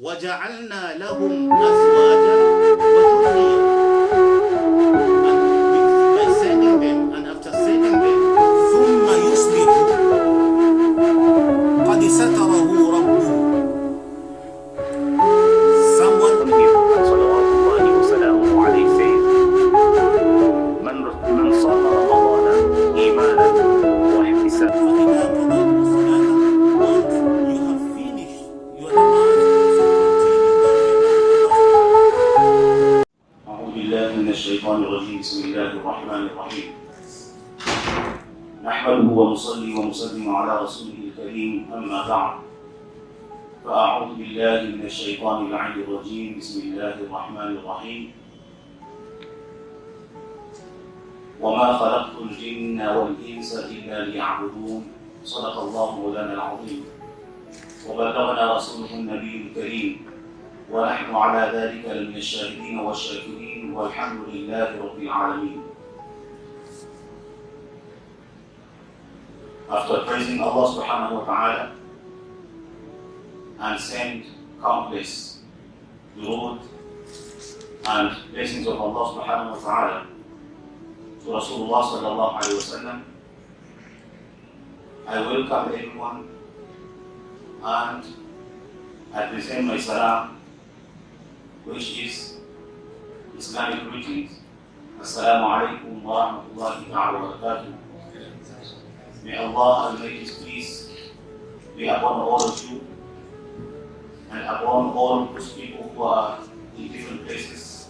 وَجَعَلْنَا لَهُمْ أَزْوَاجًا وَذُرِّيَّةً. And by sending them, and after sending them, ثُمَّ يُصْبِحُ قَدْ سَتَرَهُ رَبُّهُ. Someone صلوات الله وسلامه عليه says, من صام رمضان إيمانا واحتسابا. فَإِذَا قَضَيْتُمُ الصَّلَاةَ, once you have finished your namaz, so continue by remembering Allah. أعوذ بالله من الشيطان الرجيم. بسم الله الرحمن الرحيم. نحمده ونصلي ونسلم على رسوله الكريم، أما بعد، فأعوذ بالله من الشيطان اللعين الرجيم. بسم الله الرحمن الرحيم. وما خلقت الجن والإنس إلا ليعبدون. صدق الله مولانا العظيم، وبلغنا رسوله النبي الكريم، ونحن على ذلك لمن الشاهدين والشاكرين، والحمد لله رب العالمين. After praising Allah subhanahu wa ta'ala and send countless durood and blessings of Allah subhanahu wa ta'ala to Rasulullah sallallahu alayhi wa sallam, I welcome everyone and I present my salam, which is Islamic greetings. Assalamu alaikum wa rahmatullahi wa barakatuh. May Allah Almighty His peace be upon all of you and upon all those people who are in different places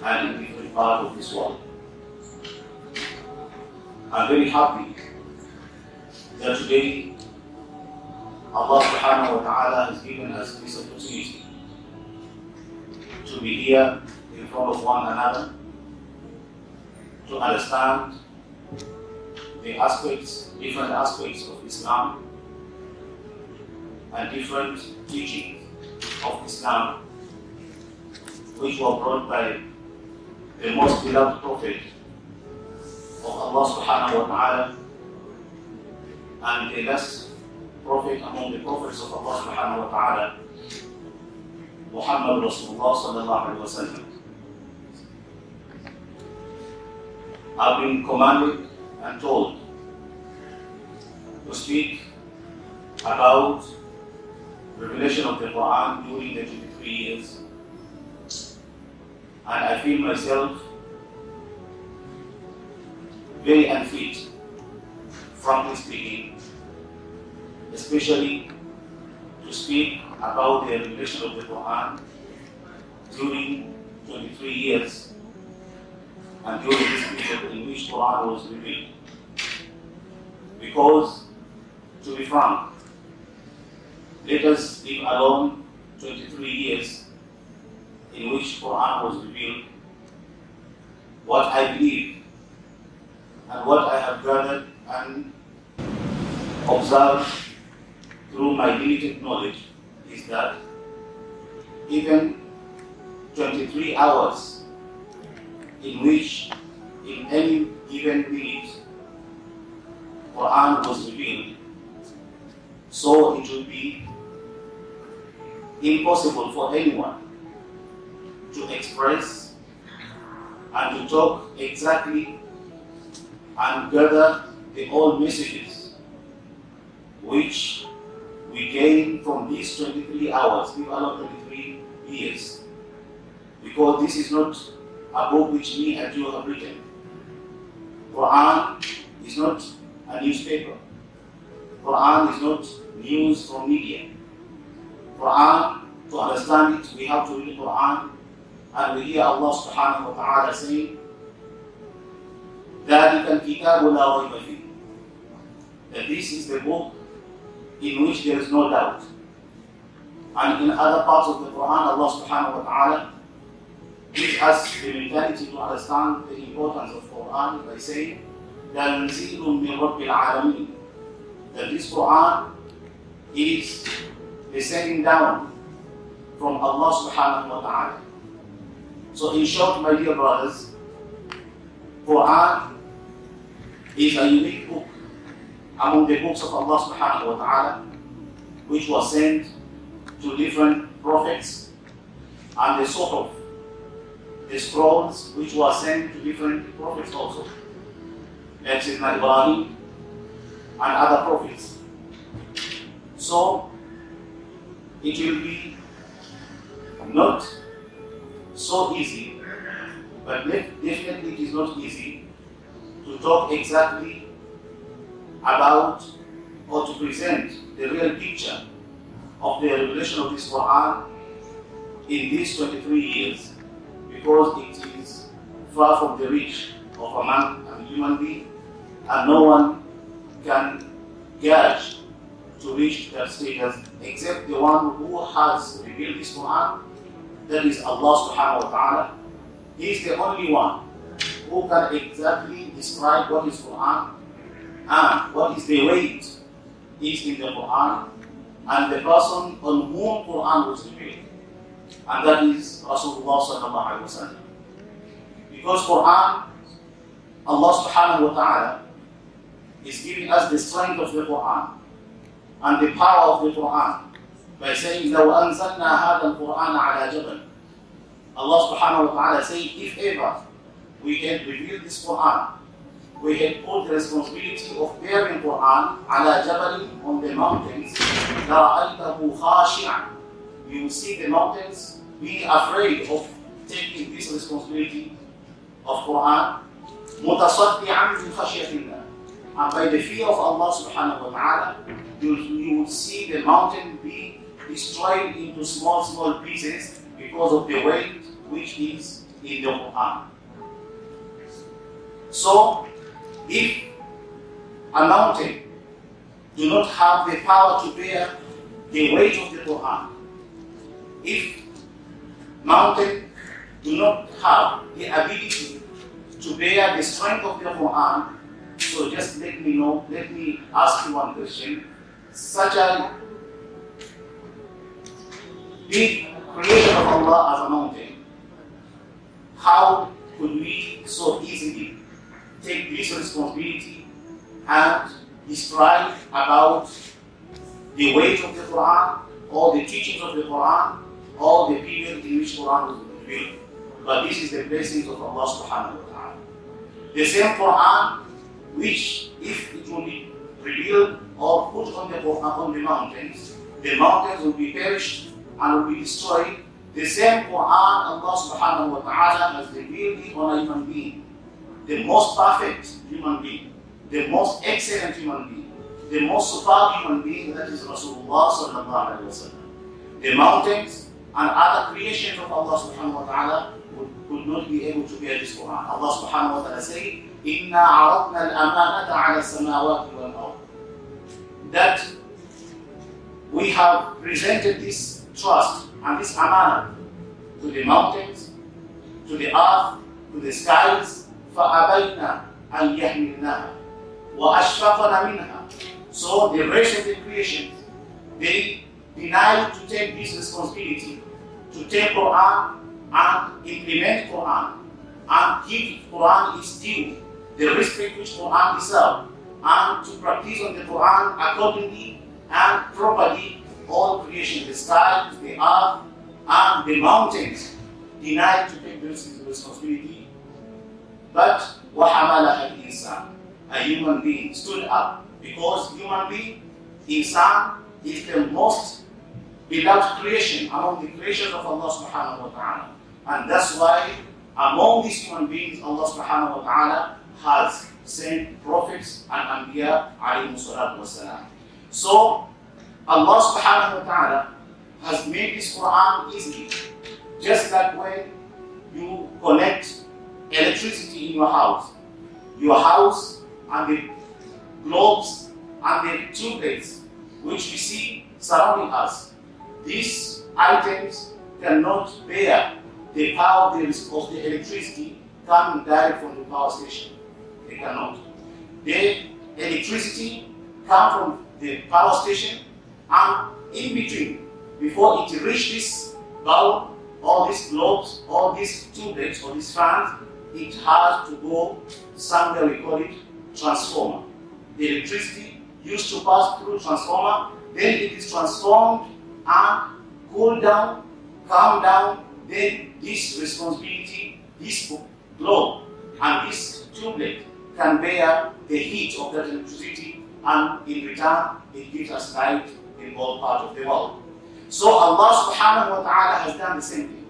and in different parts of this world. I'm very happy that today Allah subhanahu wa ta'ala has given us this opportunity to be here in front of one another, to understand the different aspects of Islam and different teachings of Islam, which were brought by the most beloved prophet of Allah subhanahu wa ta'ala and the last prophet among the prophets of Allah subhanahu wa ta'ala, Muhammad Rasulullah sallallahu alayhi wa sallam. I've been commanded and told to speak about revelation of the Quran during the 23 years, and I feel myself very unfit, frankly speaking, especially to speak about the revelation of the Quran during 23 years and during this period in which Quran was revealed. Because, to be frank, let us leave alone 23 years in which Quran was revealed. What I believe and what I have gathered and observed through my limited knowledge is that even 23 hours in which in any given minute Quran was revealed, so it would be impossible for anyone to express and to talk exactly and gather the old messages which we gain from these 23 hours, give Allah 23 years. Because this is not a book which me and you have written. Quran is not a newspaper. Quran is not news from media. Quran, to understand it, we have to read the Quran, and we hear Allah subhanahu wa ta'ala saying, ذَلِكَ الْكِتَابُ لَا رَيْبَ فِيهِ, that this is the book in which there is no doubt. And in other parts of the Quran, Allah subhanahu wa ta'ala gives us the mentality to understand the importance of Quran by saying, تَنزِيلٌ مِّن رَبِّ الْعَالَمِينَ, that this Quran is descending down from Allah subhanahu wa ta'ala. So in short, my dear brothers, Quran is a unique book among the books of Allah subhanahu wa ta'ala, which was sent to different prophets and the sort of the scrolls which were sent to different prophets also, like Sayyidina Ibrahim and other prophets. So it will be not so easy, but definitely it is not easy to talk exactly about or to present the real picture of the revelation of this Quran in these 23 years, because it is far from the reach of a man and human being, and no one can gauge to reach that status except the one who has revealed this Quran, that is Allah subhanahu wa ta'ala. He is the only one who can exactly describe what is Quran and what is the weight is in the Quran and the person on whom Quran was revealed, and that is Rasulullah sallallahu alaihi wasallam. Because Quran, Allah subhanahu wa ta'ala is giving us the strength of the Quran and the power of the Quran by saying, لَوْ أَنزَلْنَا هَذَا الْقُرْآنَ عَلَى جَبَلٍ. Allah subhanahu wa ta'ala saying, if ever we had revealed this Quran, we had put the responsibility of bearing Quran عَلَى جَبَلٍ, on the mountains, لَرَأَيْتَهُ خَاشِعًا. You will see the mountains being afraid of taking this responsibility of Quran, مُتَصَدِّعًا مِنْ خَشْيَةِ اللَّهِ. And by the fear of Allah subhanahu wa ta'ala, you will see the mountain be destroyed into small pieces because of the weight which is in the Quran. So, if a mountain do not have the power to bear the weight of the Quran, if mountain do not have the ability to bear the strength of the Quran, so just let me ask you one question. Such a big creation of Allah as a mountain, how could we so easily take this responsibility and describe about the weight of the Quran or the teachings of the Quran or the period in which Quran was revealed? But this is the blessings of Allah subhanahu wa ta'ala. The same Quran which, if it will be revealed or put on the mountains will be perished and will be destroyed. The same Quran Allah subhanahu wa ta'ala has revealed it on a human being, the most perfect human being, the most excellent human being, the most superb human being, that is Rasulullah sallallahu alaihi wasallam. The mountains and other creations of Allah subhanahu wa ta'ala could not be able to bear this Quran. Allah subhanahu wa ta'ala says, إِنَّا عَرَضْنَا الْأَمَانَةَ عَلَى السَّمَاوَاتِ وَالْأَرْضِ. That we have presented this trust and this amana to the mountains, to the earth, to the skies, فَأَبَيْنَا أَنْ يَحْمِلْنَاهَا وَأَشْفَقْنَا مِنْهَا. So the rest of the creations, they denied to take this responsibility, to take Quran and implement Quran and give Quran its due, the respect which Quran deserves, and to practice on the Quran accordingly and properly. All creation, the sky, the earth, and the mountains, denied to take this responsibility. But وَحَمَلَهَا الْإِنسَانِ, a human being stood up, because human being, insan, is the most beloved creation among the creations of Allah subhanahu wa ta'ala. And that's why among these human beings, Allah subhanahu wa ta'ala has sent prophets and anbiya alayhi salatu wasalam. So Allah subhanahu wa ta'ala has made this Quran easy. Just like when you connect electricity in your house and the globes and the tubelets which we see surrounding us, these items cannot bear the power of the electricity coming direct from the power station. They cannot. The electricity comes from the power station, and in between, before it reaches this bulb, all these globes, all these tubelets, or these fans, it has to go somewhere, we call it transformer. The electricity used to pass through transformer, then it is transformed and cool down, calm down, then this responsibility, this globe and this tublet can bear the heat of that electricity, and in return it gives us light in all parts of the world. So Allah subhanahu wa ta'ala has done the same thing.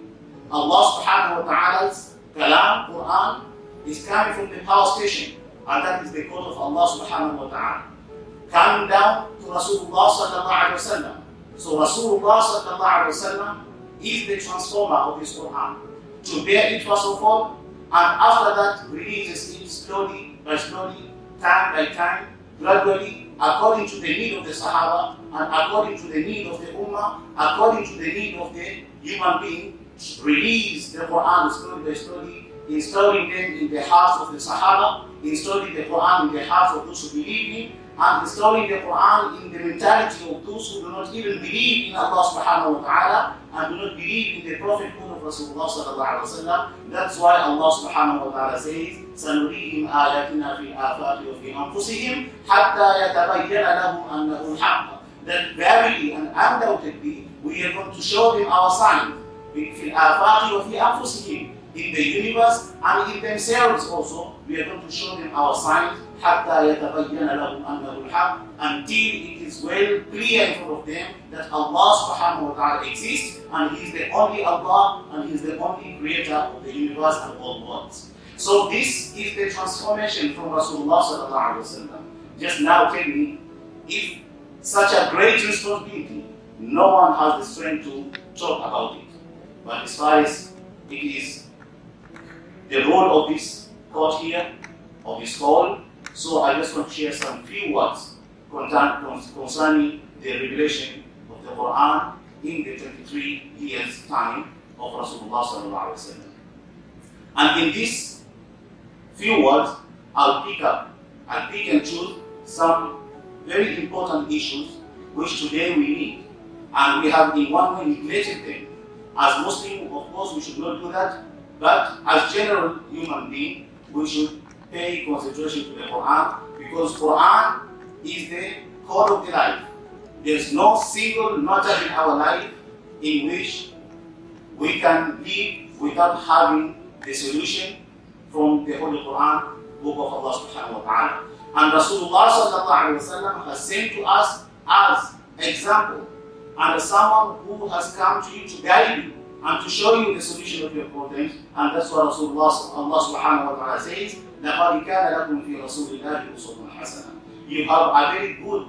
Allah subhanahu wa ta'ala's kalam, Quran, is coming from the power station, and that is the code of Allah subhanahu wa ta'ala. Coming down to Rasulullah sallallahu alayhi wa sallam. So Rasulullah sallallahu alayhi wa sallam is the transformer of this Quran. To bear it first of all, and after that releases it slowly by slowly, time by time, gradually, according to the need of the Sahaba, and according to the need of the Ummah, according to the need of the human being, release the Quran slowly by slowly, installing them in the hearts of the Sahaba, installing the Quran in the hearts of those who believe in, and installing the Quran in the mentality of those who do not even believe in Allah subhanahu wa ta'ala and do not believe in the prophethood of Rasulullah sallallahu alaihi wasallam. That's why Allah subhanahu wa ta'ala says, سَنُرِيهِمْ آيَاتِنَا فِي الْآفَاقِ وَفِي أَنفُسِهِمْ حَتَّى يَتَبَيَّنَ لَهُمْ أَنَّهُ الْحَقُّ. That verily and undoubtedly we are going to show them our signs فِي الْآفَاقِ وَفِي أَنفُسِهِمْ, in the universe and in themselves also. We are going to show them our signs حَتَّى يَتَبَيَّنَ لَهُمْ أَنَّهُ الْحَقُّ, until it is well clear in front of them that Allah subhanahu wa ta'ala exists, and He is the only Allah, and He is the only creator of the universe and all worlds. So this is the transformation from Rasulullah sallallahu alaihi wasallam. Just now tell me, if such a great responsibility, no one has the strength to talk about it. But as far as it is the role of this court here, of this call, so I just want to share some few words concerning the revelation of the Quran in the 23 years time of Rasulullah sallallahu alaihi wasallam. And in these few words, I'll pick and choose some very important issues which today we need, and we have in one way neglected them. As Muslims, of course, we should not do that, but as general human beings, we should pay concentration to the Quran, because Quran is the code of the life. There's no single matter in our life in which we can live without having the solution from the Holy Quran, Book of Allah subhanahu wa ta'ala. And Rasulullah sallallahu alaihi wasallam has sent to us as example, and as someone who has come to you to guide you and to show you the solution of your problems. And that's what Rasulullah Allah subhanahu wa ta'ala says, لَقَدْ كَانَ لَكُمْ فِي رَسُولِ اللَّهِ أُسْوَةٌ حَسَنَةٌ. You have a very good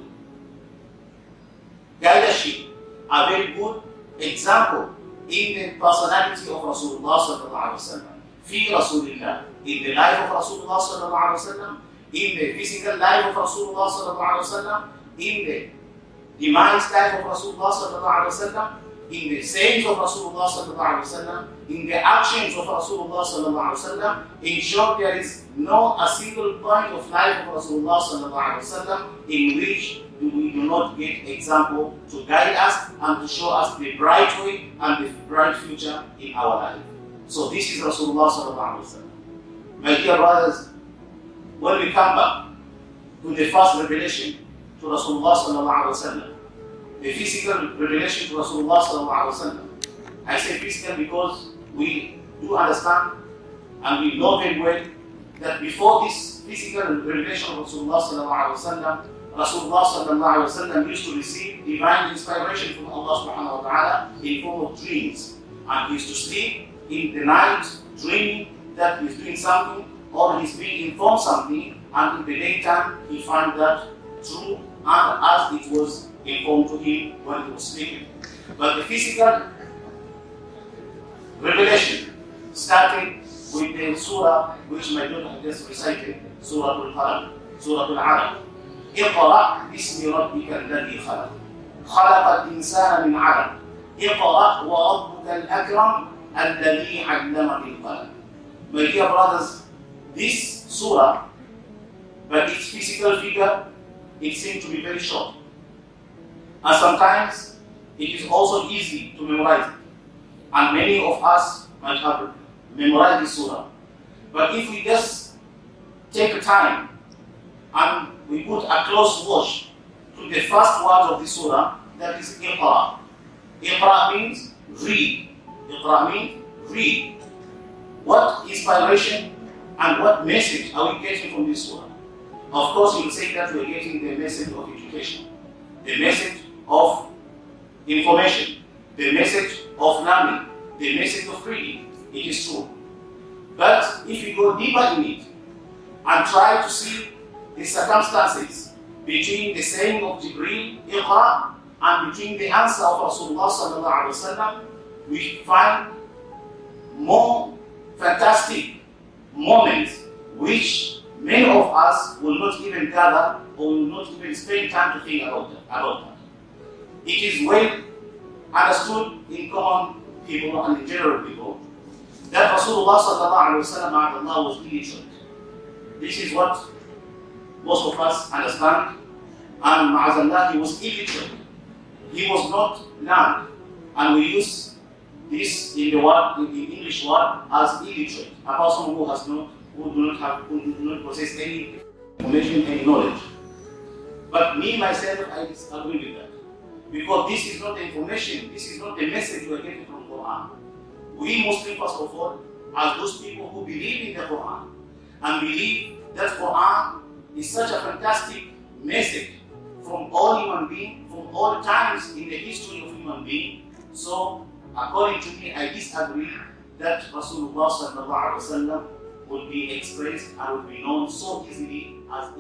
guidance, a very good example in the personality of Rasulullah sallallahu alaihi wasallam. في رسول الله, in the life of Rasulullah sallallahu alaihi wasallam, in the physical life of Rasulullah sallallahu alaihi wasallam, in the demise life of Rasulullah sallallahu alaihi wasallam, in the sayings of Rasulullah sallallahu alaihi wasallam, in the actions of Rasulullah sallallahu alaihi wasallam. In short, there is no a single point of life of Rasulullah sallallahu alaihi wasallam in which we do not get example to guide us and to show us the bright way and the bright future in our life. So this is Rasulullah sallallahu alaihi wasallam. My dear brothers, when we come back to the first revelation to Rasulullah sallallahu alaihi wasallam, the physical revelation to Rasulullah sallallahu alaihi wasallam, I say physical because we do understand and we know very well that before this physical revelation of Rasulullah sallallahu alaihi wasallam, Rasulullah sallallahu alaihi wasallam used to receive divine inspiration from Allah subhanahu wa ta'ala in form of dreams, and he used to sleep in the night dreaming that he's doing something or he's being informed something, and in the daytime he found that true and as it was informed to him when he was sleeping. But the physical revelation started with the surah which my daughter had just recited, Surah Al-Qalam, Surah Al-Alaq. اقرأ باسم ربك الذي خلق خلق الإنسان من علق اقرأ وربك الأكرم الذي علم بالقلم. My dear brothers, this surah, by its physical figure, it seems to be very short. And sometimes it is also easy to memorize it. And many of us might have memorized this surah. But if we just take a time and we put a close watch to the first word of the surah, that is Iqra. Iqra means read. Iqra means read. What inspiration and what message are we getting from this surah? Of course, you will say that we are getting the message of education, the message of information, the message of learning, the message of reading. It is true. But if you go deeper in it and try to see the circumstances between the saying of Jibreel, Iqra, and between the answer of Rasulullah sallallahu alaihi wasallam, we find more fantastic moments which many of us will not even gather or will not even spend time to think about that. It is well understood in common people and in general people that Rasulullah sallallahu alaihi wasallam was illiterate. This is what most of us understand. And ma'azallah, he was illiterate. He was not learned. And we use this in the English word as illiterate. A person who has not, who do not possess any information, any knowledge. But me, myself, I disagree with that. Because this is not the information, this is not the message we are getting from Quran. We Muslims, first of all, are those people who believe in the Quran and believe that Quran is such a fantastic message from all human beings, from all times in the history of human being. So, according to me, I disagree that Rasulullah sallallahu alaihi wasallam would be expressed and would be known so easily as